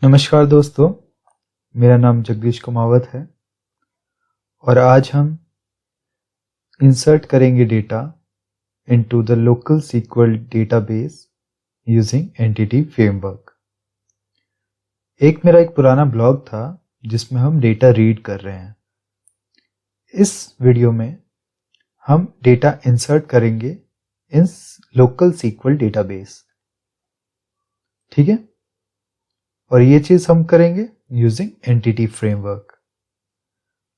नमस्कार दोस्तों, मेरा नाम जगदीश कुमावत है और आज हम इंसर्ट करेंगे data into the local SQL database using entity framework. एक पुराना ब्लॉग था जिसमें हम डेटा रीड कर रहे हैं। इस वीडियो में हम डेटा इंसर्ट करेंगे इन लोकल सीक्वल डेटाबेस। ठीक है, और ये चीज हम करेंगे यूजिंग एंटिटी फ्रेमवर्क।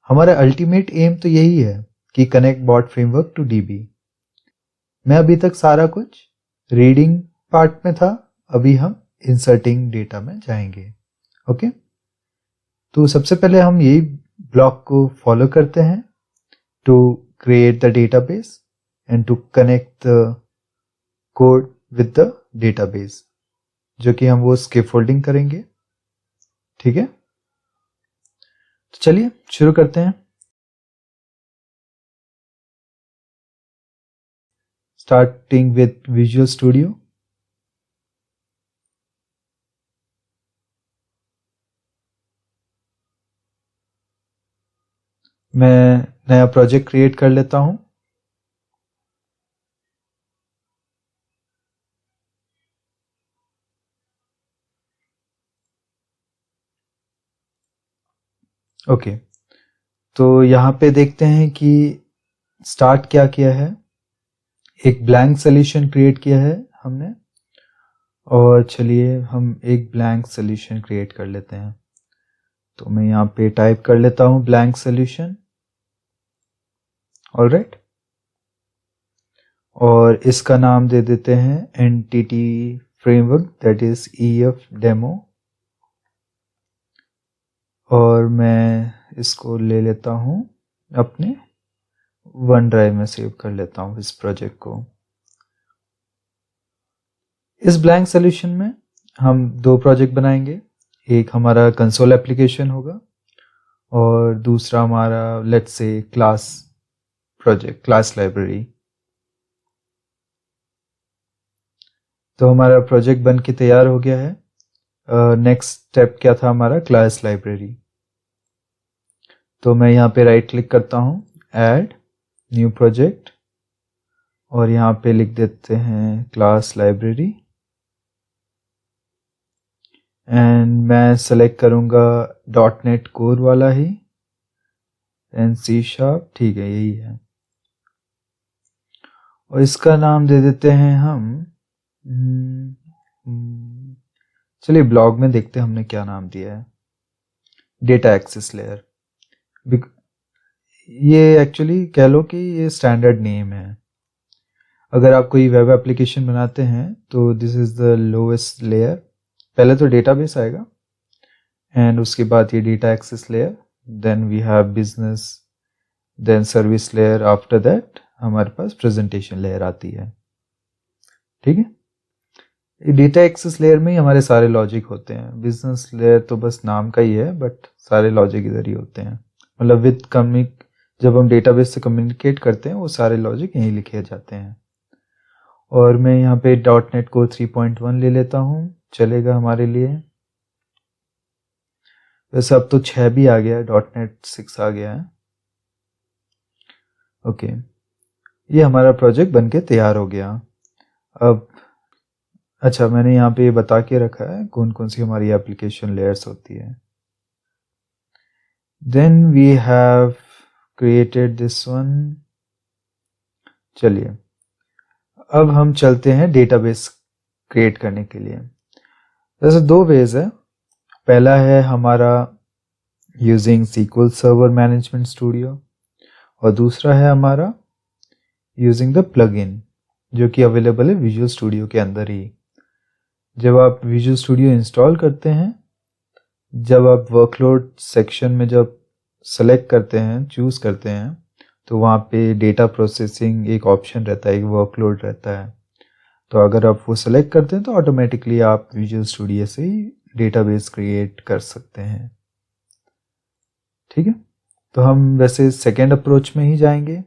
हमारा अल्टीमेट एम तो यही है कि connect bot framework to DB. मैं अभी तक सारा कुछ रीडिंग पार्ट में था, अभी हम इंसर्टिंग डेटा में जाएंगे। ओके, तो सबसे पहले हम यही ब्लॉक को फॉलो करते हैं to create the database and to connect the code with the database, जो कि हम वो स्कैफोल्डिंग करेंगे। ठीक है, तो चलिए शुरू करते हैं। Starting with visual studio. मैं नया प्रोजेक्ट क्रिएट कर लेता हूं। ओके, तो यहाँ पे देखते हैं कि स्टार्ट क्या किया है। एक ब्लैंक सॉल्यूशन क्रिएट किया है हमने, और चलिए हम एक ब्लैंक सॉल्यूशन क्रिएट कर लेते हैं। तो मैं यहाँ पे टाइप कर लेता हूँ ब्लैंक सॉल्यूशन। ऑलराइट, और इसका नाम दे देते हैं entity framework, that is EF demo. और मैं इसको ले लेता हूँ अपने वन ड्राइव में, सेव कर लेता हूँ इस प्रोजेक्ट को। इस ब्लैंक सॉल्यूशन में हम दो प्रोजेक्ट बनाएंगे। एक हमारा कंसोल एप्लीकेशन होगा और दूसरा हमारा let's say class project, class library. तो हमारा प्रोजेक्ट बन के तैयार हो गया है। नेक्स्ट स्टेप क्या था हमारा, क्लास लाइब्रेरी। तो मैं यहाँ पे राइट क्लिक करता हूँ, ऐड न्यू प्रोजेक्ट, और यहाँ पे लिख देते हैं क्लास लाइब्रेरी। एंड मैं सेलेक्ट करूँगा .NET कोर वाला ही एंड C#। ठीक है, यही है। और इसका नाम दे देते हैं हम, चलिए ब्लॉग में देखते हैं हमने क्या नाम दिया है, डेटा एक्सेस लेयर। ये एक्चुअली कह लो कि ये स्टैंडर्ड नेम है। अगर आप कोई वेब एप्लीकेशन बनाते हैं तो this is the lowest layer. पहले तो डेटाबेस आएगा एंड उसके बाद ये data access layer, then we have business, then service layer, after that हमारे पास प्रेजेंटेशन लेयर आती है। ठीक है, ये डेटा एक्सेस लेयर में ही हमारे सारे लॉजिक होते हैं। बिजनेस लेयर तो बस नाम का ही है, बट सारे लॉजिक इधर ही होते हैं। मतलब विद कम्युनिक, जब हम डेटाबेस से कम्युनिकेट करते हैं वो सारे लॉजिक यहीं लिखे जाते हैं। और मैं यहाँ पे .NET Core 3.1 ले लेता हूँ, चलेगा हमारे लिए। वैसे अब तो 6 भी आ गया है, .NET 6 आ गया है। ओके, ये हमारा प्रोजेक्ट बनके तैयार हो गया। अब अच्छा, मैंने यहाँ पे बता के रखा है कौन कौन सी हमारी एप्लीकेशन लेयर्स होती है। Then we have created this one. चलिए अब हम चलते हैं डेटाबेस क्रिएट करने के लिए। वैसे दो वेज है। पहला है हमारा using SQL server management studio, और दूसरा है हमारा यूजिंग द प्लगइन, जो कि अवेलेबल है विजुअल स्टूडियो के अंदर ही। जब आप विजुअल स्टूडियो इंस्टॉल करते हैं, जब आप वर्कलोड सेक्शन में जब सेलेक्ट करते हैं, चूज करते हैं, तो वहाँ पे डेटा प्रोसेसिंग एक ऑप्शन रहता है, एक वर्कलोड रहता है। तो अगर आप वो सेलेक्ट करते हैं तो ऑटोमेटिकली आप विजुअल स्टूडियो से ही डेटाबेस क्रिएट कर सकते हैं। ठीक है, तो हम वैसे सेकेंड अप्रोच में ही जाएंगे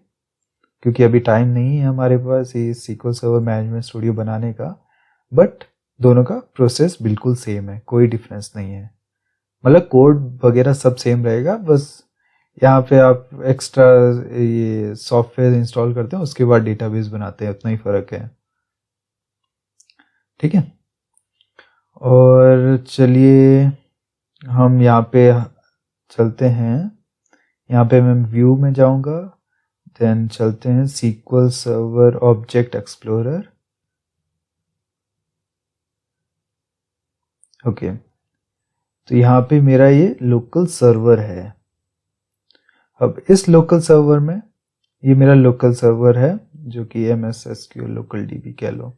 क्योंकि अभी टाइम नहीं है हमारे पास ये SQL सर्वर मैनेजमेंट स्टूडियो बनाने का। बट दोनों का प्रोसेस बिल्कुल सेम है, कोई डिफरेंस नहीं है। मतलब कोड वगैरह सब सेम रहेगा, बस यहाँ पे आप एक्स्ट्रा ये सॉफ्टवेयर इंस्टॉल करते हैं, उसके बाद डेटाबेस बनाते हैं, उतना ही फर्क है। ठीक है, और चलिए हम यहाँ पे चलते हैं। यहाँ पे मैं व्यू में जाऊंगा, देन चलते हैं SQL server object explorer. Okay, तो यहाँ पे मेरा ये लोकल सर्वर है। अब इस लोकल सर्वर में, ये मेरा लोकल सर्वर है जो कि MS SQL लोकल DB कह लो।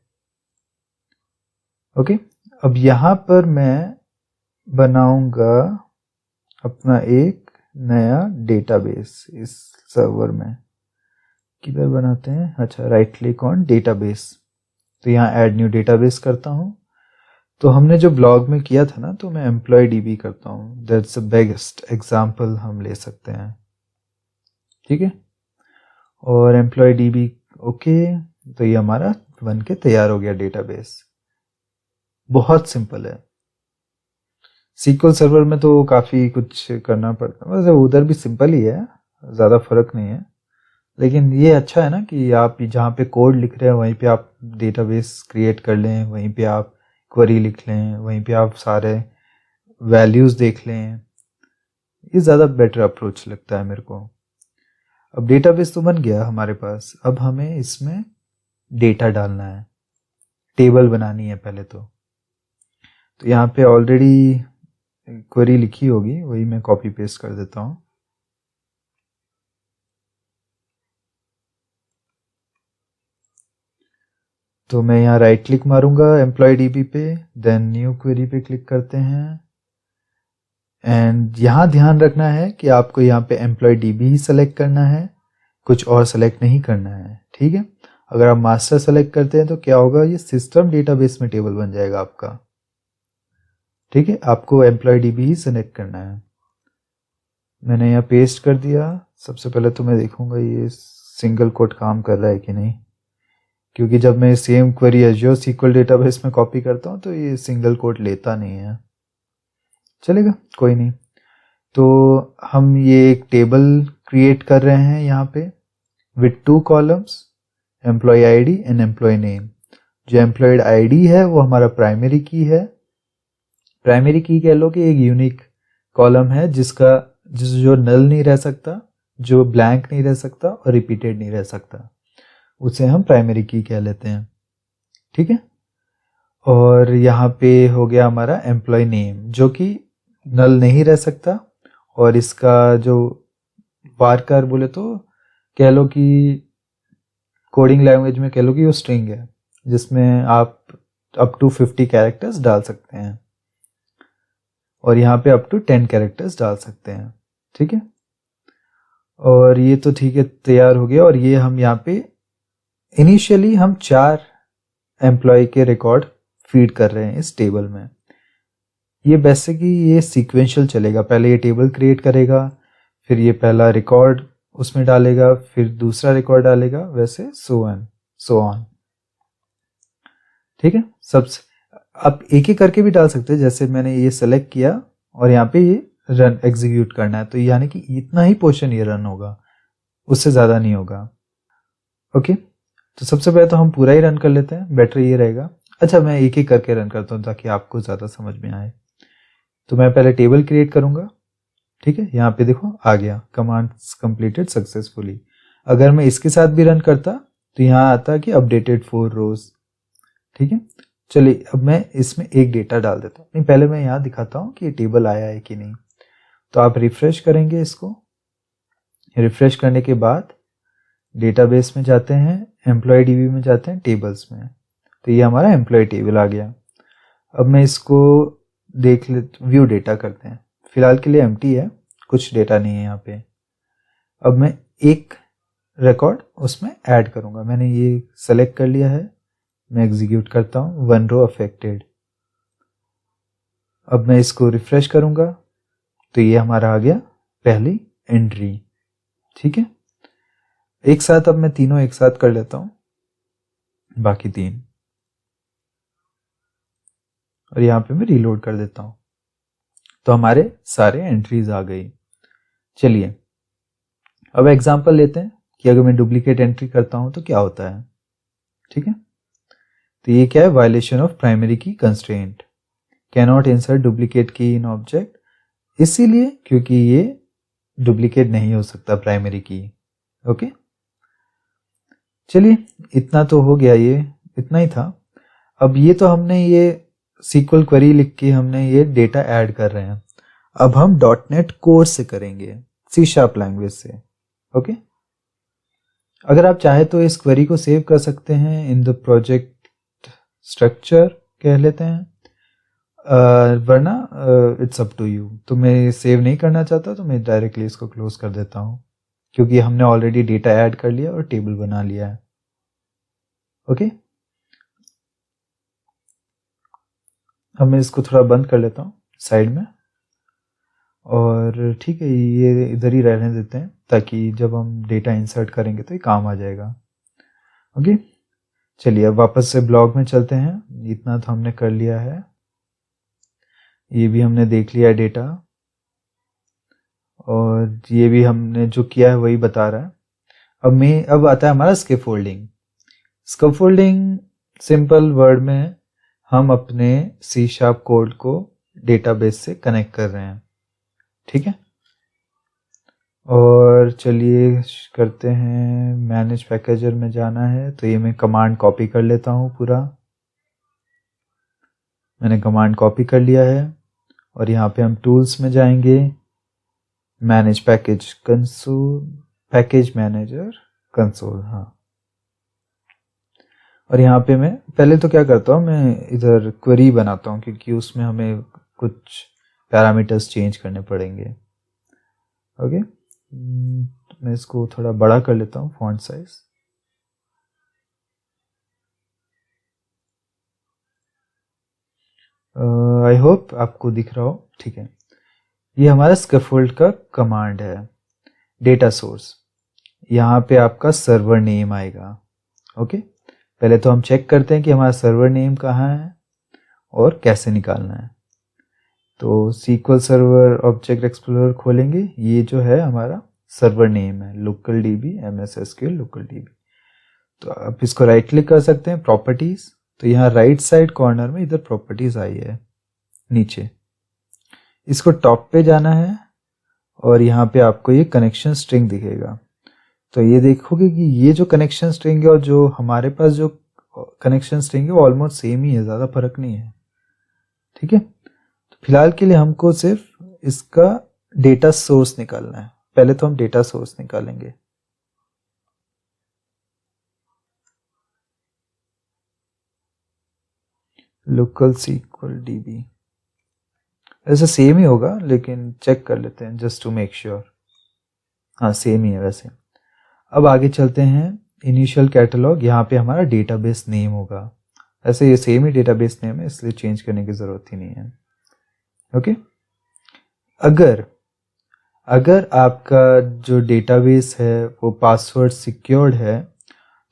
ओके, अब यहाँ पर मैं बनाऊंगा अपना एक नया डेटाबेस इस सर्वर में। किधर बनाते हैं, अच्छा राइट क्लिक ऑन डेटाबेस, तो यहाँ ऐड न्यू डेटाबेस करता हूँ। तो हमने जो ब्लॉग में किया था ना, तो मैं एम्प्लॉय DB करता हूँ, दैट्स द बेस्ट एग्जाम्पल हम ले सकते हैं। ठीक है, और एम्प्लॉय DB ओके, तो ये हमारा बन के तैयार हो गया डेटाबेस। बहुत सिंपल है। SQL सर्वर में तो काफ़ी कुछ करना पड़ता है, वैसे उधर भी सिंपल ही है, ज़्यादा फर्क नहीं है। लेकिन ये अच्छा है ना कि आप जहाँ पे कोड लिख रहे हैं वहीं पे आप डेटाबेस क्रिएट कर लें, वहीं पे आप क्वेरी लिख लें, वहीं पे आप सारे वैल्यूज़ देख लें। ये ज़्यादा बेटर अप्रोच लगता है मेरे को। अब डेटाबेस तो बन गया हमारे पास, अब हमें इसमें डेटा डालना है, टेबल बनानी है पहले तो यहाँ पे ऑलरेडी क्वेरी लिखी होगी, वही मैं कॉपी पेस्ट कर देता हूँ। तो मैं यहाँ राइट क्लिक मारूंगा एम्प्लॉय DB पे, देन न्यू क्वेरी पे क्लिक करते हैं। एंड यहाँ ध्यान रखना है कि आपको यहाँ पे एम्प्लॉय DB ही सेलेक्ट करना है, कुछ और सेलेक्ट नहीं करना है। ठीक है, अगर आप मास्टर सेलेक्ट करते हैं तो क्या होगा, ये सिस्टम डेटाबेस में टेबल बन जाएगा आपका। ठीक है, आपको एम्प्लॉय DB ही सेलेक्ट करना है। मैंने यहाँ पेस्ट कर दिया। सबसे पहले तो मैं देखूंगा ये सिंगल कोट काम कर रहा है कि नहीं, क्योंकि जब मैं same query Azure SQL database में कॉपी करता हूँ तो ये सिंगल कोट लेता नहीं है। चलेगा, कोई नहीं। तो हम ये एक टेबल क्रिएट कर रहे हैं यहाँ पे with 2 columns, employee ID and employee name. जो एम्प्लॉयड ID है वो हमारा प्राइमरी की है। प्राइमरी की कह लो कि एक यूनिक कॉलम है जो नल नहीं रह सकता, जो ब्लैंक नहीं रह सकता और रिपीटेड नहीं रह सकता, उसे हम प्राइमरी की कह लेते हैं। ठीक है, और यहाँ पे हो गया हमारा एम्प्लॉय नेम जो कि नल नहीं रह सकता, और इसका जो वारकार बोले तो कह लो कि कोडिंग लैंग्वेज में कह लो कि वो स्ट्रिंग है जिसमें आप अप टू 50 कैरेक्टर्स डाल सकते हैं, और यहाँ पे अप टू 10 कैरेक्टर्स डाल सकते हैं। ठीक है, और ये तो ठीक है, तैयार हो गया। और ये हम यहाँ पे इनिशियली हम 4 एम्प्लॉय के रिकॉर्ड फीड कर रहे हैं इस टेबल में। ये बेसिकली ये सीक्वेंशियल चलेगा, पहले ये टेबल क्रिएट करेगा, फिर ये पहला रिकॉर्ड उसमें डालेगा, फिर दूसरा रिकॉर्ड डालेगा, वैसे सो ऑन। ठीक है, सबसे आप एक एक करके भी डाल सकते हैं, जैसे मैंने ये सेलेक्ट किया और यहाँ पे ये रन एग्जीक्यूट करना है, तो यानी कि इतना ही पोर्शन ये रन होगा, उससे ज़्यादा नहीं होगा। ओके, तो सबसे पहले तो हम पूरा ही रन कर लेते हैं, बेटर ये रहेगा। अच्छा, मैं एक एक करके रन करता हूँ ताकि आपको ज़्यादा समझ में आए। तो मैं पहले टेबल क्रिएट करूँगा। ठीक है, यहाँ पे देखो आ गया कमांड्स कंप्लीटेड सक्सेसफुली। अगर मैं इसके साथ भी रन करता तो यहाँ आता कि अपडेटेड 4 रोज। ठीक है, चलिए अब मैं इसमें एक डेटा डाल देता हूँ। नहीं, पहले मैं यहाँ दिखाता हूँ कि ये टेबल आया है कि नहीं। तो आप रिफ्रेश करेंगे इसको, रिफ्रेश करने के बाद डेटाबेस में जाते हैं, एम्प्लॉय DB में जाते हैं, टेबल्स में, तो ये हमारा एम्प्लॉय टेबल आ गया। अब मैं इसको देख ले, व्यू डेटा करते हैं। फिलहाल के लिए एम्प्टी है, कुछ डेटा नहीं है यहाँ पे। अब मैं एक रिकॉर्ड उसमें ऐड करूँगा, मैंने ये सेलेक्ट कर लिया है, मैं एग्जीक्यूट करता हूँ, 1 रो अफेक्टेड। अब मैं इसको रिफ्रेश करूँगा तो ये हमारा आ गया पहली एंट्री। ठीक है, एक साथ अब मैं तीनों एक साथ कर लेता हूँ, बाकी 3। और यहाँ पे मैं रीलोड कर देता हूँ, तो हमारे सारे एंट्रीज आ गई। चलिए अब एग्जांपल लेते हैं कि अगर मैं डुप्लीकेट एंट्री करता हूँ तो क्या होता है। ठीक है, तो ये क्या है, वायलेशन ऑफ प्राइमरी की constraint, can not insert duplicate की इन ऑब्जेक्ट, इसीलिए क्योंकि ये डुप्लीकेट नहीं हो सकता प्राइमरी की। ओके, चलिए इतना तो हो गया, ये इतना ही था। अब ये तो हमने ये SQL क्वेरी लिख के हमने ये डेटा ऐड कर रहे हैं। अब हम .NET कोर से करेंगे, C# लैंग्वेज से। ओके, अगर आप चाहे तो इस क्वेरी को सेव कर सकते हैं इन द प्रोजेक्ट स्ट्रक्चर कह लेते हैं, वरना इट्स अप टू यू। तो मैं सेव नहीं करना चाहता तो मैं डायरेक्टली इसको क्लोज कर देता हूँ, क्योंकि हमने ऑलरेडी डेटा ऐड कर लिया और टेबल बना लिया है। ओके, अब मैं इसको थोड़ा बंद कर लेता हूँ साइड में, और ठीक है ये इधर ही रहने देते हैं ताकि जब हम डेटा इंसर्ट करेंगे तो ये काम आ जाएगा। ओके, चलिए अब वापस से ब्लॉग में चलते हैं। इतना तो हमने कर लिया है, ये भी हमने देख लिया डेटा, और ये भी हमने जो किया है वही बता रहा है। अब आता है हमारा स्कैफोल्डिंग। स्कैफोल्डिंग सिंपल वर्ड में हम अपने C# कोड को डेटाबेस से कनेक्ट कर रहे हैं। ठीक है, और चलिए करते हैं, मैनेज पैकेजर में जाना है, तो ये मैं कमांड कॉपी कर लेता हूँ पूरा। मैंने कमांड कॉपी कर लिया है, और यहाँ पे हम टूल्स में जाएंगे, manage package console, package manager console, हाँ। और यहाँ पे मैं पहले तो क्या करता हूँ, मैं इधर क्वेरी बनाता हूँ, क्योंकि उसमें हमें कुछ पैरामीटर्स चेंज करने पड़ेंगे। ओके, मैं इसको थोड़ा बड़ा कर लेता हूँ फॉन्ट साइज। आई होप आपको दिख रहा हो। ठीक है, ये हमारा स्कैफोल्ड का कमांड है। डेटा सोर्स, यहाँ पे आपका सर्वर नेम आएगा। ओके, पहले तो हम चेक करते हैं कि हमारा सर्वर नेम कहाँ है और कैसे निकालना है। तो SQL सर्वर ऑब्जेक्ट एक्सप्लोरर खोलेंगे, ये जो है हमारा सर्वर नेम है, local DB MS SQL local DB। तो आप इसको राइट क्लिक कर सकते हैं, प्रॉपर्टीज, तो यहाँ राइट साइड कॉर्नर में इधर प्रॉपर्टीज आई है नीचे, इसको टॉप पे जाना है, और यहाँ पे आपको ये कनेक्शन स्ट्रिंग दिखेगा। तो ये देखोगे कि ये जो कनेक्शन स्ट्रिंग है और जो हमारे पास जो कनेक्शन स्ट्रिंग है वो ऑलमोस्ट सेम ही है, ज़्यादा फर्क नहीं है। ठीक है, तो फिलहाल के लिए हमको सिर्फ इसका डेटा सोर्स निकालना है। पहले तो हम डेटा सोर्स निकालेंगे। लोकल SQL DB, ऐसे सेम ही होगा लेकिन चेक कर लेते हैं जस्ट टू मेक श्योर। हाँ सेम ही है वैसे। अब आगे चलते हैं, इनिशियल कैटलॉग, यहाँ पे हमारा डेटाबेस नेम होगा। ऐसे ये सेम ही डेटाबेस नेम है, इसलिए चेंज करने की ज़रूरत ही नहीं है। ओके, अगर आपका जो डेटाबेस है वो पासवर्ड सिक्योर्ड है,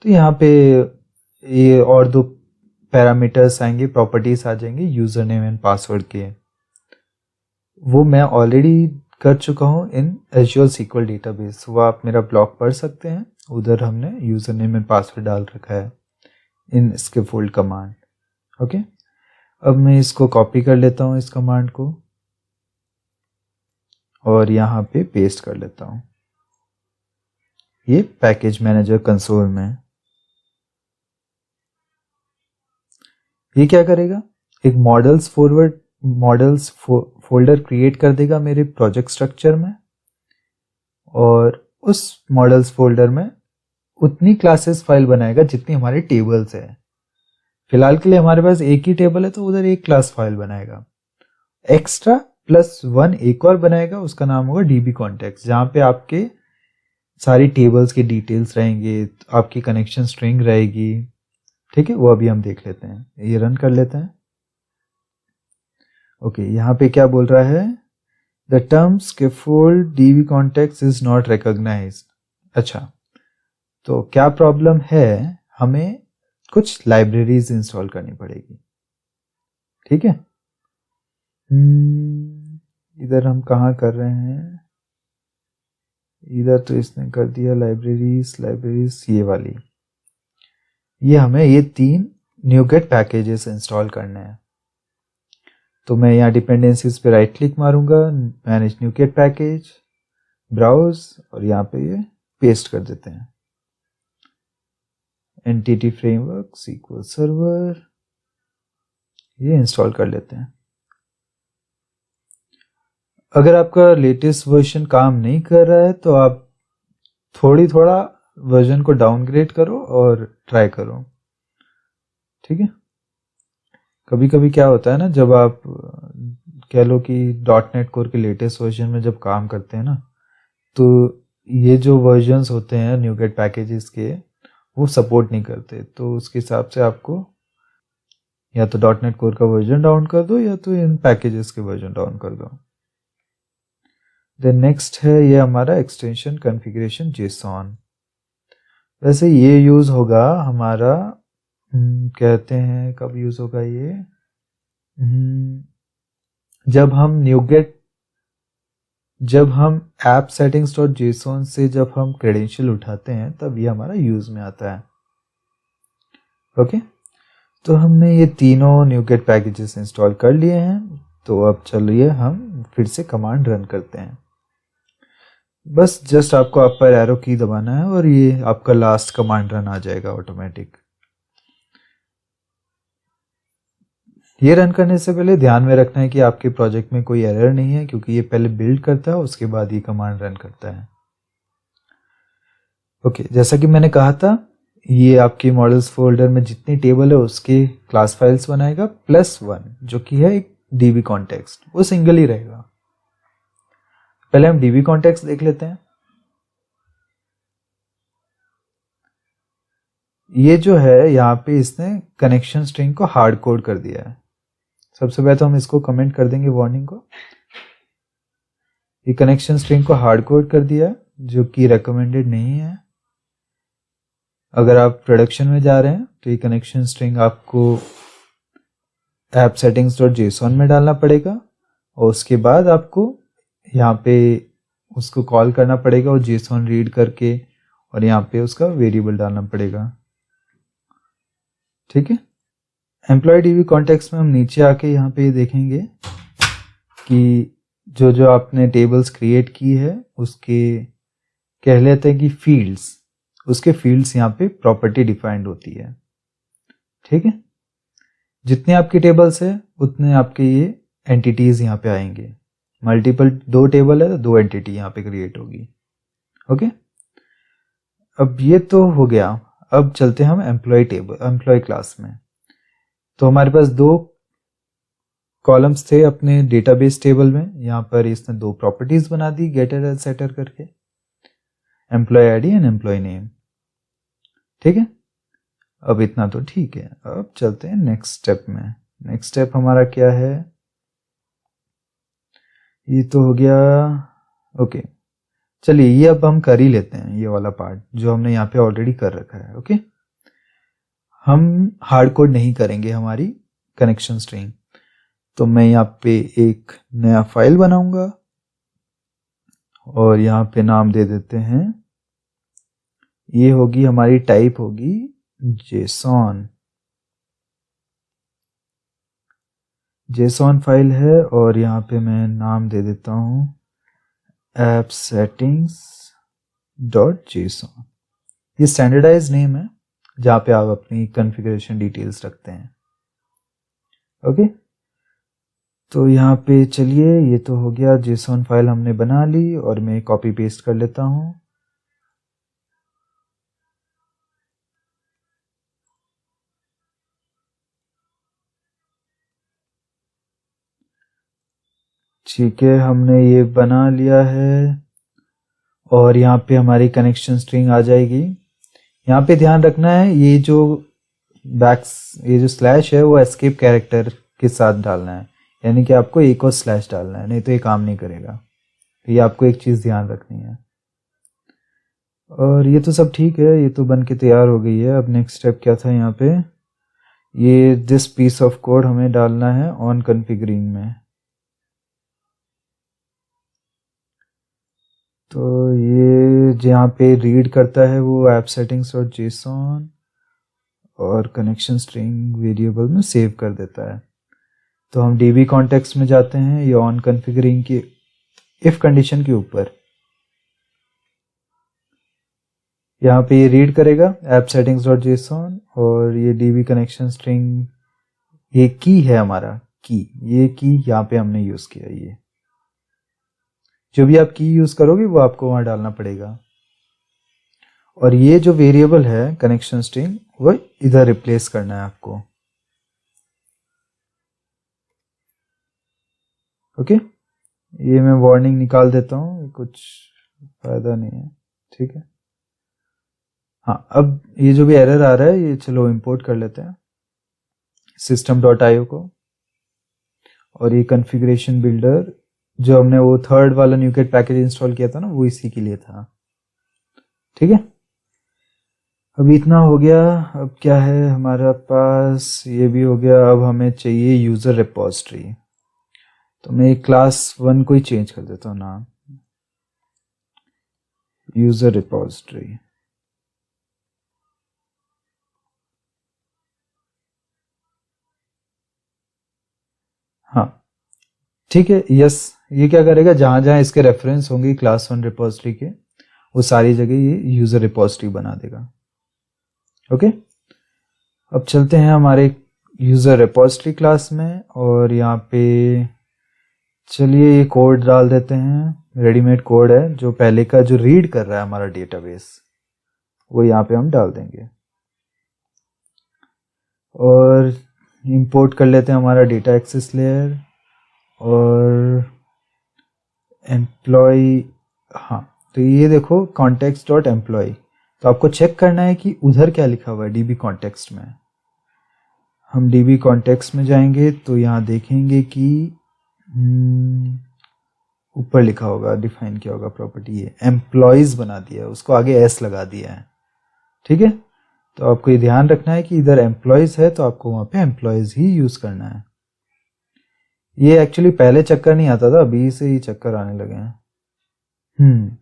तो यहाँ पे ये और दो पैरामीटर्स आएंगे, प्रॉपर्टीज आ जाएंगे यूज़र नेम एंड पासवर्ड के। वो मैं ऑलरेडी कर चुका हूँ इन एज्योर SQL डेटाबेस, वो आप मेरा ब्लॉग पढ़ सकते हैं, उधर हमने यूज़र नेम एंड पासवर्ड डाल रखा है इन स्कैफोल्ड कमांड। ओके, अब मैं इसको कॉपी कर लेता हूँ इस कमांड को, और यहाँ पे पेस्ट कर लेता हूँ ये पैकेज मैनेजर कंसोल में। ये क्या करेगा, एक मॉडल्स फोल्डर क्रिएट कर देगा मेरे प्रोजेक्ट स्ट्रक्चर में, और उस मॉडल्स फोल्डर में उतनी क्लासेस फाइल बनाएगा जितनी हमारे टेबल्स है। फिलहाल के लिए हमारे पास एक ही टेबल है तो उधर एक क्लास फाइल बनाएगा। एक्स्ट्रा +1 एक और बनाएगा, उसका नाम होगा DB कॉन्टेक्स्ट, जहाँ पे आपके सारी टेबल्स के डिटेल्स रहेंगे, आपकी कनेक्शन स्ट्रिंग रहेगी। ठीक है, वो अभी हम देख लेते हैं, ये रन कर लेते हैं। ओके, यहाँ पे क्या बोल रहा है, the term scaffold DB context is not recognised. अच्छा, तो क्या प्रॉब्लम है, हमें कुछ लाइब्रेरीज इंस्टॉल करनी पड़ेगी। ठीक है, इधर हम कहाँ कर रहे हैं, इधर तो इसने कर दिया लाइब्रेरीज ये वाली। ये हमें ये 3 NuGet पैकेजेस इंस्टॉल करने हैं। तो मैं यहाँ डिपेंडेंसीज पे राइट क्लिक मारूंगा, मैनेज NuGet पैकेज, ब्राउज, और यहाँ पे ये पेस्ट कर देते हैं। एंटिटी फ्रेमवर्क, SQL सर्वर, ये इंस्टॉल कर लेते हैं। अगर आपका लेटेस्ट वर्जन काम नहीं कर रहा है तो आप थोड़ा वर्जन को डाउनग्रेड करो और ट्राई करो, ठीक है। कभी कभी क्या होता है ना, जब आप कह लो कि .NET कोर के लेटेस्ट वर्जन में जब काम करते हैं ना, तो ये जो वर्जन्स होते हैं NuGet पैकेजेस के वो सपोर्ट नहीं करते। तो उसके हिसाब से आपको या तो .NET कोर का वर्जन डाउन कर दो या तो इन पैकेजेस के वर्जन डाउन कर दो। देन नेक्स्ट है ये हमारा एक्सटेंशन कॉन्फ़िगरेशन JSON। वैसे ये यूज होगा हमारा कहते हैं कब यूज होगा ये, जब हम ऐप settings.json से जब हम क्रेडेंशियल उठाते हैं तब ये हमारा यूज में आता है। ओके, तो हमने ये तीनों NuGet पैकेजेस इंस्टॉल कर लिए हैं। तो अब चलिए हम फिर से कमांड रन करते हैं। बस जस्ट आपको अपर एरो की दबाना है और ये आपका लास्ट कमांड रन आ जाएगा ऑटोमेटिक। ये रन करने से पहले ध्यान में रखना है कि आपके प्रोजेक्ट में कोई एरर नहीं है, क्योंकि ये पहले बिल्ड करता है उसके बाद ये कमांड रन करता है। ओके, जैसा कि मैंने कहा था, ये आपके मॉडल्स फोल्डर में जितनी टेबल है उसके क्लास फाइल्स बनाएगा +1 जो कि है एक DB कॉन्टेक्स्ट, वो सिंगल ही रहेगा। पहले हम DB कॉन्टेक्स्ट देख लेते हैं। ये जो है यहाँ पे इसने कनेक्शन स्ट्रिंग को हार्ड कोड कर दिया है। सबसे पहले तो हम इसको कमेंट कर देंगे वार्निंग को। ये कनेक्शन स्ट्रिंग को हार्ड कोड कर दिया है जो कि रेकमेंडेड नहीं है। अगर आप प्रोडक्शन में जा रहे हैं तो ये कनेक्शन स्ट्रिंग आपको ऐप settings.json में डालना पड़ेगा और उसके बाद आपको यहाँ पे उसको कॉल करना पड़ेगा और JSON रीड करके, और यहाँ पे उसका वेरिएबल डालना पड़ेगा, ठीक है। एम्प्लॉय DB कॉन्टेक्स्ट में हम नीचे आके यहाँ पे देखेंगे कि जो आपने टेबल्स क्रिएट की है उसके कह लेते हैं कि फील्ड्स, उसके फील्ड्स यहाँ पे प्रॉपर्टी डिफाइंड होती है, ठीक है। जितने आपकी टेबल्स है उतने आपके ये एंटिटीज यहाँ पे आएंगे। मल्टीपल 2 टेबल है तो 2 एंटिटी यहाँ पे क्रिएट होगी। ओके, अब ये तो हो गया। अब चलते हैं हम एम्प्लॉय क्लास में। तो हमारे पास 2 कॉलम्स थे अपने डेटाबेस टेबल में। यहाँ पर इसने 2 प्रॉपर्टीज बना दी गेटर और सेटर करके, employee ID and employee name, ठीक है। अब इतना तो ठीक है। अब चलते हैं नेक्स्ट स्टेप में। नेक्स्ट स्टेप हमारा क्या है, ये तो हो गया। ओके, चलिए ये अब हम कर ही लेते हैं, ये वाला पार्ट जो हमने यहाँ पे ऑलरेडी कर रखा है। ओके, हम हार्ड कोड नहीं करेंगे हमारी कनेक्शन स्ट्रिंग। तो मैं यहाँ पे एक नया फाइल बनाऊंगा और यहाँ पे नाम दे देते हैं, ये होगी हमारी टाइप होगी JSON फाइल है और यहाँ पे मैं नाम दे देता हूँ ऐप settings.json। ये स्टैंडर्डाइज नेम है जहाँ पे आप अपनी कॉन्फ़िगरेशन डिटेल्स रखते हैं। ओके, तो यहाँ पे चलिए ये तो हो गया, JSON फाइल हमने बना ली और मैं कॉपी पेस्ट कर लेता हूँ। ठीक है, हमने ये बना लिया है और यहाँ पे हमारी कनेक्शन स्ट्रिंग आ जाएगी। यहाँ पे ध्यान रखना है ये जो स्लैश है वो एस्केप कैरेक्टर के साथ डालना है, यानी कि आपको एक और स्लैश डालना है, नहीं तो ये काम नहीं करेगा। तो ये आपको एक चीज़ ध्यान रखनी है। और ये तो सब ठीक है, ये तो बन के तैयार हो गई है। अब नेक्स्ट स्टेप क्या था, यहाँ पे ये दिस पीस ऑफ कोड हमें डालना है ऑन कॉन्फ़िगरिंग में। तो ये जहाँ पे रीड करता है वो ऐप सेटिंग्स और जेसॉन और कनेक्शन स्ट्रिंग वेरिएबल में सेव कर देता है। तो हम db कॉन्टेक्स्ट में जाते हैं, ये ऑन कॉन्फ़िगरिंग की इफ कंडीशन के ऊपर। यहाँ पे ये रीड करेगा ऐप सेटिंग्स डॉट जेसॉन और ये db कनेक्शन स्ट्रिंग, ये की है हमारा की, ये की यहाँ पे हमने यूज किया। ये जो भी आप की यूज करोगे वो आपको वहां डालना पड़ेगा। और ये जो वेरिएबल है कनेक्शन स्ट्रिंग वो इधर रिप्लेस करना है आपको। ओके, ये मैं वार्निंग निकाल देता हूँ, कुछ फायदा नहीं है। ठीक है, हाँ अब ये जो भी एरर आ रहा है ये चलो इंपोर्ट कर लेते हैं system.io को। और ये कॉन्फ़िगरेशन बिल्डर जो हमने वो थर्ड वाला न्यूकेट पैकेज इंस्टॉल किया था ना, वो इसी के लिए था। ठीक है, अभी इतना हो गया। अब क्या है हमारे पास, ये भी हो गया। अब हमें चाहिए यूजर रिपोजिटरी। तो मैं क्लास 1 को ही चेंज कर देता हूँ नाम, यूजर रिपोजिटरी। हाँ ठीक है, यस। ये क्या करेगा, जहां जहां इसके रेफरेंस होंगे क्लास 1 रिपोजिटरी के, वो सारी जगह ये यूजर रिपोजिटरी बना देगा। ओके, अब चलते हैं हमारे यूजर रिपोजिटरी क्लास में और यहाँ पे चलिए ये कोड डाल देते हैं। रेडीमेड कोड है जो पहले का जो रीड कर रहा है हमारा डेटाबेस, वो यहाँ पे हम डाल देंगे। और इंपोर्ट कर लेते हैं हमारा डेटा एक्सेस लेयर और एम्प्लॉय। हाँ, तो ये देखो कॉन्टेक्स्ट डॉट एम्प्लॉय। तो आपको चेक करना है कि उधर क्या लिखा हुआ है डीबी कॉन्टेक्स्ट में। हम डीबी कॉन्टेक्स्ट में जाएंगे तो यहाँ देखेंगे कि ऊपर लिखा होगा, डिफाइन किया होगा प्रॉपर्टी, ये एम्प्लॉयज बना दिया है, उसको आगे एस लगा दिया है। ठीक है, तो आपको ये ध्यान रखना है कि इधर एम्प्लॉयज है तो आपको वहां पे एम्प्लॉयज ही यूज करना है। ये एक्चुअली पहले चक्कर नहीं आता था, अभी से ही चक्कर आने लगे हैं।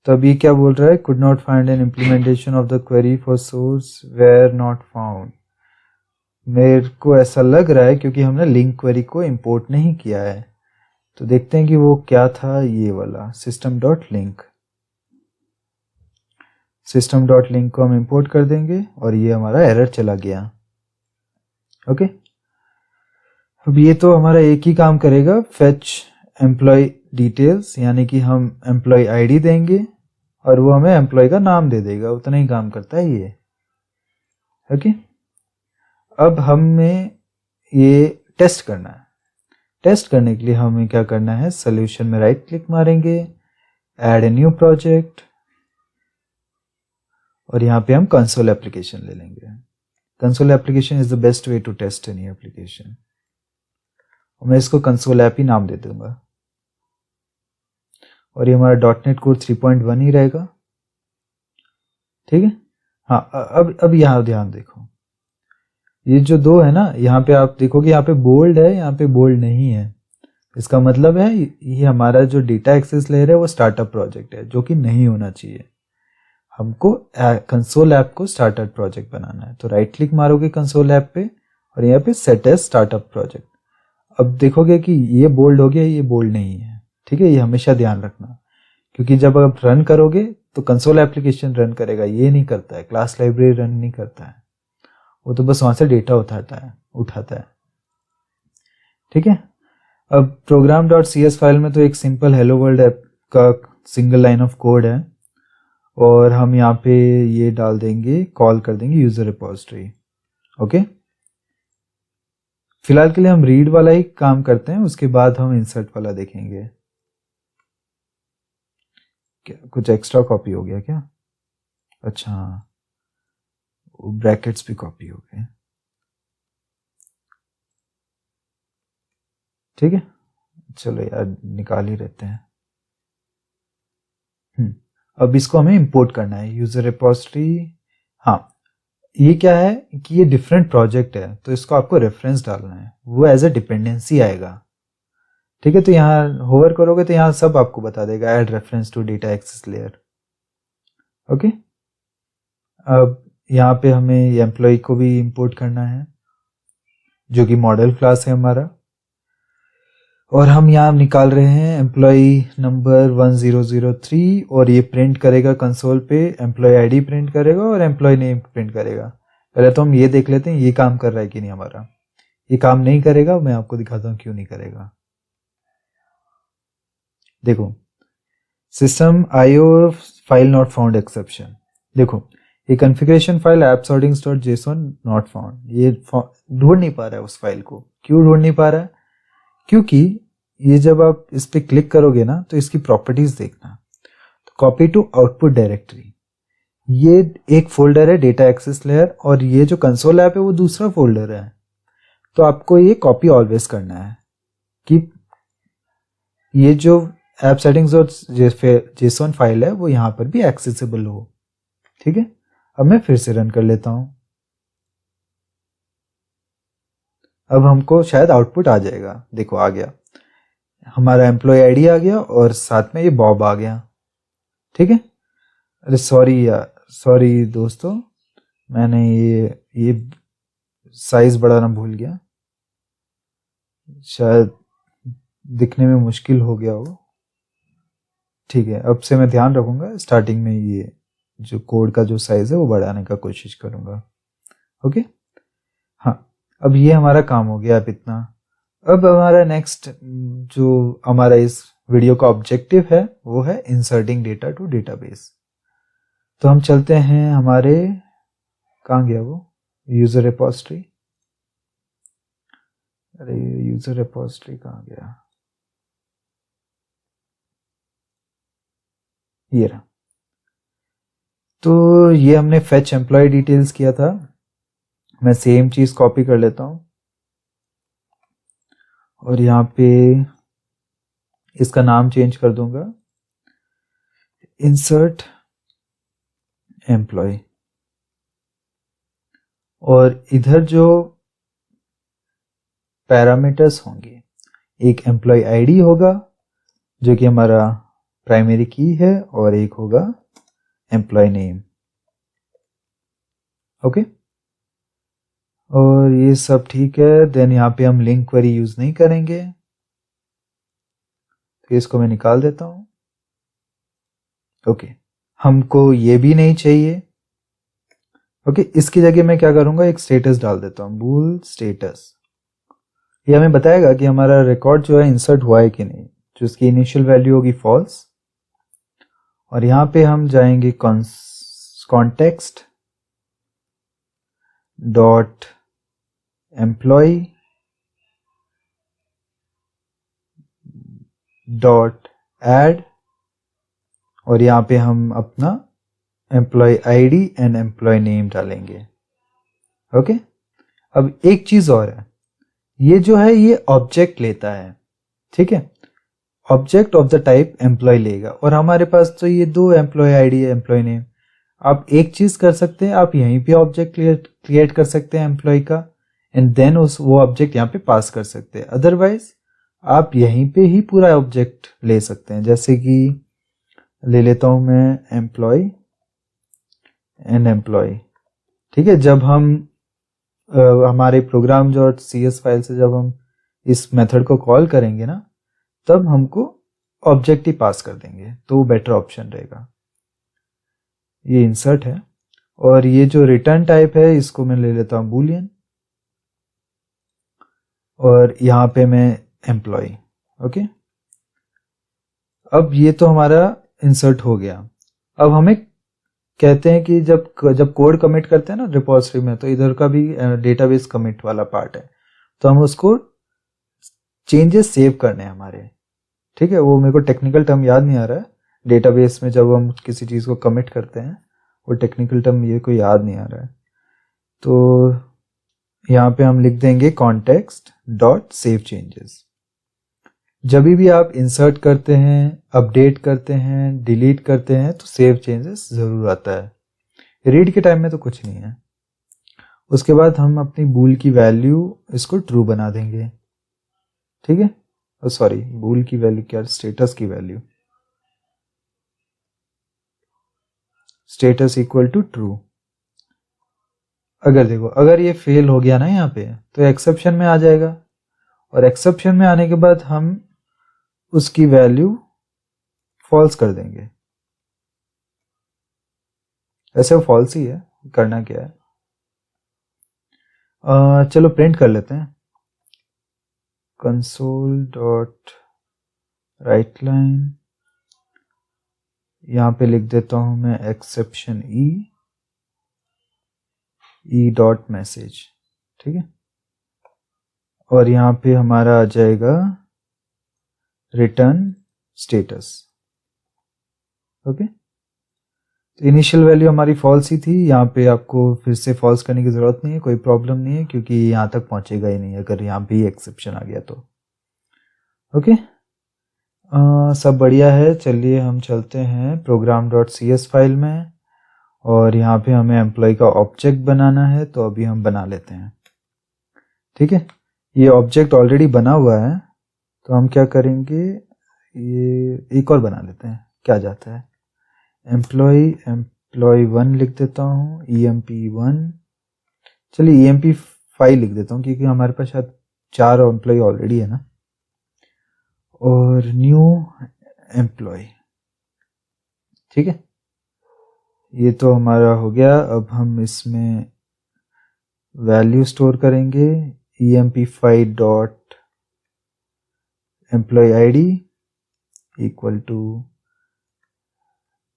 तो अभी क्या बोल रहा है, could not find an implementation of the query for source where not found. मेरे को ऐसा लग रहा है क्योंकि हमने लिंक क्वेरी को इंपोर्ट नहीं किया है। तो देखते हैं कि वो क्या था, ये वाला system dot link. System dot link को हम इंपोर्ट कर देंगे और ये हमारा एरर चला गया। ओके, अब ये तो हमारा एक ही काम करेगा, फेच एम्प्लॉय डिटेल्स, यानी कि हम एम्प्लॉय आईडी देंगे और वो हमें एम्प्लॉय का नाम दे देगा, उतना ही काम करता है ये। ओके, अब हमें ये टेस्ट करना है। टेस्ट करने के लिए हमें क्या करना है, सॉल्यूशन में राइट क्लिक मारेंगे, ऐड ए न्यू प्रोजेक्ट और यहाँ पे हम कंसोल एप्लीकेशन ले लेंगे। Console application is the best way to test any application. मैं इसको कंसोल ऐप ही नाम दे दूंगा और ये हमारा .NET कोर 3.1 ही रहेगा। ठीक है, हाँ अब यहाँ ध्यान देखो, ये जो दो है ना, यहाँ पे आप देखोगे यहाँ पे बोल्ड है, यहाँ पे बोल्ड नहीं है। इसका मतलब है ये हमारा जो डेटा एक्सेस लेयर है वो स्टार्टअप प्रोजेक्ट है, जो कि नहीं होना चाहिए। हमको कंसोल ऐप को स्टार्टअप प्रोजेक्ट बनाना है। तो राइट क्लिक मारोगे कंसोल ऐप पे और यहाँ पे सेट एज स्टार्टअप प्रोजेक्ट। अब देखोगे कि ये बोल्ड हो गया, ये बोल्ड नहीं है। ठीक है, ये हमेशा ध्यान रखना, क्योंकि जब आप रन करोगे तो कंसोल एप्लीकेशन रन करेगा, ये नहीं करता है, क्लास लाइब्रेरी रन नहीं करता है, वो तो बस वहां से डेटा उठाता है। ठीक है, अब program.cs फाइल में तो एक सिंपल हेलो वर्ल्ड ऐप का सिंगल लाइन ऑफ कोड है और हम यहाँ पे ये डाल देंगे, कॉल कर देंगे यूजर रिपोजिटरी। ओके, फिलहाल के लिए हम रीड वाला ही काम करते हैं, उसके बाद हम इंसर्ट वाला देखेंगे। क्या कुछ एक्स्ट्रा कॉपी हो गया क्या? अच्छा, ब्रैकेट्स भी कॉपी हो गए। ठीक है, चलो यार निकाल ही रहते हैं। अब इसको हमें इंपोर्ट करना है यूजर रिपोजिटरी। हाँ, ये क्या है कि ये डिफरेंट प्रोजेक्ट है, तो इसको आपको रेफरेंस डालना है, वो एज ए डिपेंडेंसी आएगा। ठीक है, तो यहाँ होवर करोगे तो यहाँ सब आपको बता देगा, add reference to data access layer. Okay, अब यहाँ पे हमें एम्प्लॉय को भी इंपोर्ट करना है जो कि मॉडल क्लास है हमारा, और हम यहाँ निकाल रहे हैं एम्प्लॉय नंबर 1003 और ये प्रिंट करेगा कंसोल पे, एम्प्लॉय आईडी प्रिंट करेगा और एम्प्लॉय नेम प्रिंट करेगा। पहले तो हम ये देख लेते हैं ये काम कर रहा है कि नहीं हमारा। ये काम नहीं करेगा, मैं आपको दिखाता हूँ क्यों नहीं करेगा। देखो, system IO file not found exception. देखो, ये configuration file appsortings.json not found, ये ढूंढ नहीं पा रहा है उस फाइल को। क्यों ढूंढ नहीं पा रहा है? क्योंकि ये जब आप इस पे क्लिक करोगे ना तो इसकी प्रॉपर्टीज देखना, तो कॉपी टू आउटपुट डायरेक्टरी, ये एक फोल्डर है डेटा एक्सेस लेयर, और ये जो कंसोल ऐप है वो दूसरा फोल्डर है। तो आपको ये कॉपी ऑलवेज करना है कि ये जो ऐप सेटिंग्स और जेसन फाइल है वो यहाँ पर भी एक्सेसिबल हो। ठीक है, अब मैं फिर से रन कर लेता हूं। अब हमको शायद आउटपुट आ जाएगा। देखो, आ गया, हमारा एम्प्लॉय आईडी आ गया और साथ में ये बॉब आ गया। ठीक है, अरे सॉरी दोस्तों, मैंने ये साइज बढ़ाना भूल गया, शायद दिखने में मुश्किल हो गया हो। ठीक है, अब से मैं ध्यान रखूंगा, स्टार्टिंग में ये जो कोड का जो साइज है वो बढ़ाने का कोशिश करूंगा। ओके, हाँ, अब ये हमारा काम हो गया। अब इतना, अब हमारा नेक्स्ट जो हमारा इस वीडियो का ऑब्जेक्टिव है वो है इंसर्टिंग डेटा टू डेटाबेस। तो हम चलते हैं हमारे, कहाँ गया वो यूजर रिपोजिटरी, अरे यूजर रिपोजिटरी कहाँ गया, ये रहा। तो ये हमने फेच एम्प्लॉय डिटेल्स किया था, मैं सेम चीज कॉपी कर लेता हूं और यहाँ पे इसका नाम चेंज कर दूंगा, इंसर्ट एम्प्लॉय, और इधर जो पैरामीटर्स होंगे, एक एम्प्लॉय आईडी होगा जो कि हमारा प्राइमरी की है, और एक होगा एम्प्लॉय नेम। ओके, और ये सब ठीक है। देन यहाँ पे हम लिंक क्वेरी यूज नहीं करेंगे, तो इसको मैं निकाल देता हूं। ओके, हमको ये भी नहीं चाहिए। ओके, इसकी जगह मैं क्या करूंगा, एक स्टेटस डाल देता हूं, बूल स्टेटस। ये हमें बताएगा कि हमारा रिकॉर्ड जो है इंसर्ट हुआ है कि नहीं, जो इसकी इनिशियल वैल्यू होगी फॉल्स। और यहाँ पे हम जाएंगे context dot employee dot add, और यहाँ पे हम अपना employee ID and employee name डालेंगे। ओके, अब एक चीज और है, ये जो है ये ऑब्जेक्ट लेता है। ठीक है, object of the type employee लेगा, और हमारे पास तो ये दो एम्प्लॉय आईडी है, एम्प्लॉय नेम। आप एक चीज कर सकते हैं, आप यहीं पे ऑब्जेक्ट क्रिएट कर सकते हैं एम्प्लॉय का, एंड देन वो ऑब्जेक्ट यहाँ पे पास कर सकते हैं। अदरवाइज आप यहीं पे ही पूरा ऑब्जेक्ट ले सकते हैं। जैसे कि ले लेता हूं मैं एम्प्लॉय एंड एम्प्लॉय। ठीक है, जब हम हमारे प्रोग्राम जो CS फाइल से जब हम इस मेथड को कॉल करेंगे ना, तब हमको ऑब्जेक्ट ही पास कर देंगे, तो वो बेटर ऑप्शन रहेगा। ये इंसर्ट है, और ये जो रिटर्न टाइप है इसको मैं ले लेता हूं बूलियन, और यहां पे मैं एम्प्लॉय। ओके, अब ये तो हमारा इंसर्ट हो गया। अब हमें कहते हैं कि जब कोड कमिट करते हैं ना रिपोजिटरी में, तो इधर का भी डेटाबेस कमिट वाला पार्ट है, तो हम उसको चेंजेस सेव करने हैं हमारे। ठीक है, वो मेरे को टेक्निकल टर्म याद नहीं आ रहा है, डेटाबेस में जब हम किसी चीज को कमिट करते हैं वो टेक्निकल टर्म ये कोई याद नहीं आ रहा है। तो यहाँ पे हम लिख देंगे कॉन्टेक्स्ट डॉट सेव चेंजेस। जब भी आप इंसर्ट करते हैं, अपडेट करते हैं, डिलीट करते हैं, तो सेव चेंजेस जरूर आता है। रीड के टाइम में तो कुछ नहीं है। उसके बाद हम अपनी बूल की वैल्यू इसको ट्रू बना देंगे। ठीक है, सॉरी बूल की वैल्यू क्या, स्टेटस की value, status equal to true. अगर देखो अगर ये फेल हो गया ना यहाँ पे तो एक्सेप्शन में आ जाएगा, और एक्सेप्शन में आने के बाद हम उसकी वैल्यू फॉल्स कर देंगे। ऐसे वो फॉल्स ही है, करना क्या है। चलो प्रिंट कर लेते हैं, कंसोल डॉट राइट लाइन, यहाँ पे लिख देता हूं मैं एक्सेप्शन ई डॉट मैसेज, ठीक है। और यहाँ पे हमारा आ जाएगा रिटर्न स्टेटस, ओके। तो इनिशियल वैल्यू हमारी फॉल्स ही थी, यहाँ पे आपको फिर से फॉल्स करने की ज़रूरत नहीं है, कोई प्रॉब्लम नहीं है, क्योंकि यहाँ तक पहुँचेगा ही नहीं अगर यहाँ पे एक्सेप्शन आ गया तो, ओके। सब बढ़िया है। चलिए हम चलते हैं program.cs फाइल में, और यहाँ पे हमें एम्प्लॉय का ऑब्जेक्ट बनाना है, तो अभी हम बना लेते हैं, ठीक है। ये ऑब्जेक्ट ऑलरेडी बना हुआ है, तो हम क्या करेंगे, ये एक और बना लेते हैं, क्या जाता है, एम्प्लॉय1 लिख देता हूँ, emp1, चलिए emp5 लिख देता हूँ, क्योंकि हमारे पास शायद 4 एम्प्लॉय ऑलरेडी है ना। और न्यू एम्प्लॉय, ठीक है, ये तो हमारा हो गया। अब हम इसमें वैल्यू स्टोर करेंगे, emp5 dot employee id equal to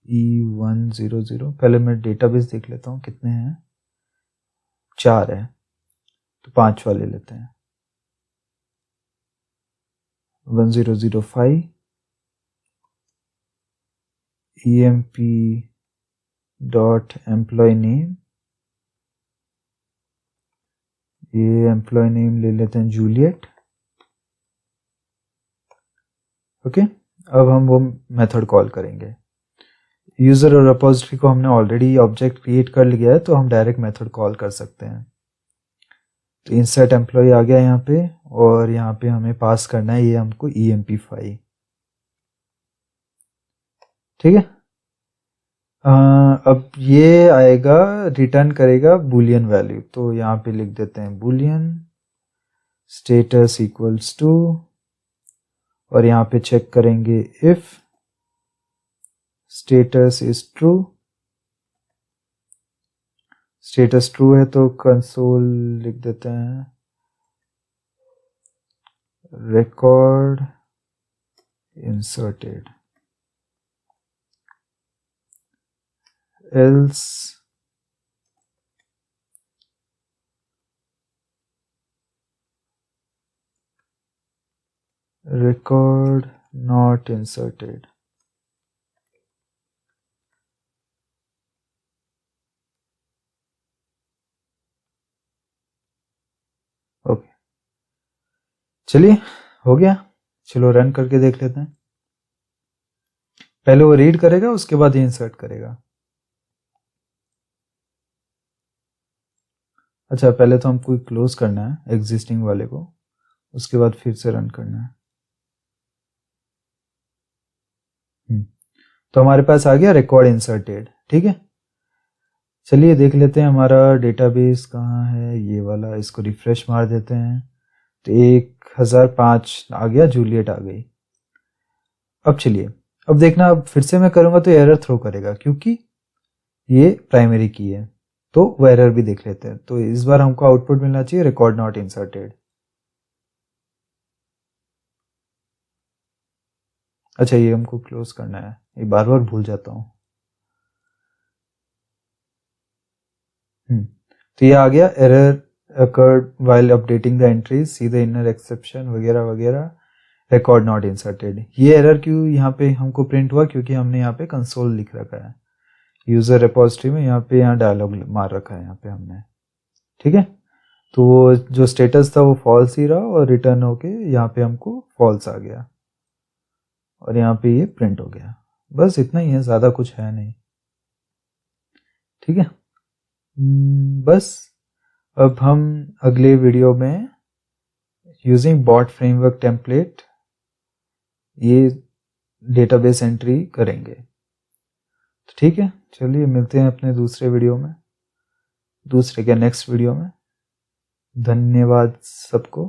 e100। पहले मैं डेटाबेस देख लेता हूँ कितने हैं, 4 है, तो 5 वाले लेते हैं, 1005 emp डॉट एम्प्लॉय नेम, ये एम्प्लॉय नेम ले लेते हैं जूलियट, ओके। अब हम वो मेथड कॉल करेंगे, यूजर और रिपोजिटरी को हमने ऑलरेडी ऑब्जेक्ट क्रिएट कर लिया है, तो हम डायरेक्ट मेथड कॉल कर सकते हैं। तो इंसर्ट एम्प्लॉय आ गया यहाँ पे, और यहाँ पे हमें पास करना है ये हमको emp5, ठीक है। अब ये आएगा, रिटर्न करेगा बूलियन वैल्यू, तो यहाँ पे लिख देते हैं बूलियन स्टेटस इक्वल्स टू, और यहाँ पे चेक करेंगे if status is true, status true है तो कंसोल लिख देते हैं record inserted, else record not inserted, okay. चलिए हो गया, चलो रन करके देख लेते हैं। पहले वो रीड करेगा, उसके बाद इंसर्ट करेगा। अच्छा पहले तो हमको क्लोज करना है एग्जिस्टिंग वाले को, उसके बाद फिर से रन करना है। तो हमारे पास आ गया रिकॉर्ड इंसर्टेड, ठीक है। चलिए देख लेते हैं हमारा डेटाबेस कहाँ है, ये वाला, इसको रिफ्रेश मार देते हैं, तो 1005 आ गया, जूलियट आ गई। अब चलिए, अब देखना, अब फिर से मैं करूंगा तो एरर थ्रो करेगा, क्योंकि ये प्राइमरी की है, तो वो एरर भी देख लेते हैं। तो इस बार हमको आउटपुट मिलना चाहिए रिकॉर्ड नॉट इंसर्टेड। अच्छा ये हमको क्लोज करना है, ये बार बार भूल जाता हूँ। तो ये आ गया, error occurred while updating the entries, see the inner exception वगैरह वगैरह, रिकॉर्ड नॉट इंसर्टेड। ये एरर क्यों यहाँ पे हमको प्रिंट हुआ, क्योंकि हमने यहाँ पे कंसोल लिख रखा है यूजर रिपोजिटरी में, यहाँ पे यहाँ डायलॉग मार रखा है यहाँ पे हमने, ठीक है। तो वो जो स्टेटस था वो फॉल्स ही रहा, और रिटर्न होके यहाँ पे हमको फॉल्स आ गया, और यहाँ पे ये प्रिंट हो गया। बस इतना ही है, ज़्यादा कुछ है नहीं, ठीक है। बस अब हम अगले वीडियो में यूजिंग बॉट फ्रेमवर्क टेम्पलेट ये डेटाबेस एंट्री करेंगे। तो ठीक है, चलिए मिलते हैं अपने दूसरे वीडियो में, नेक्स्ट वीडियो में। धन्यवाद सबको।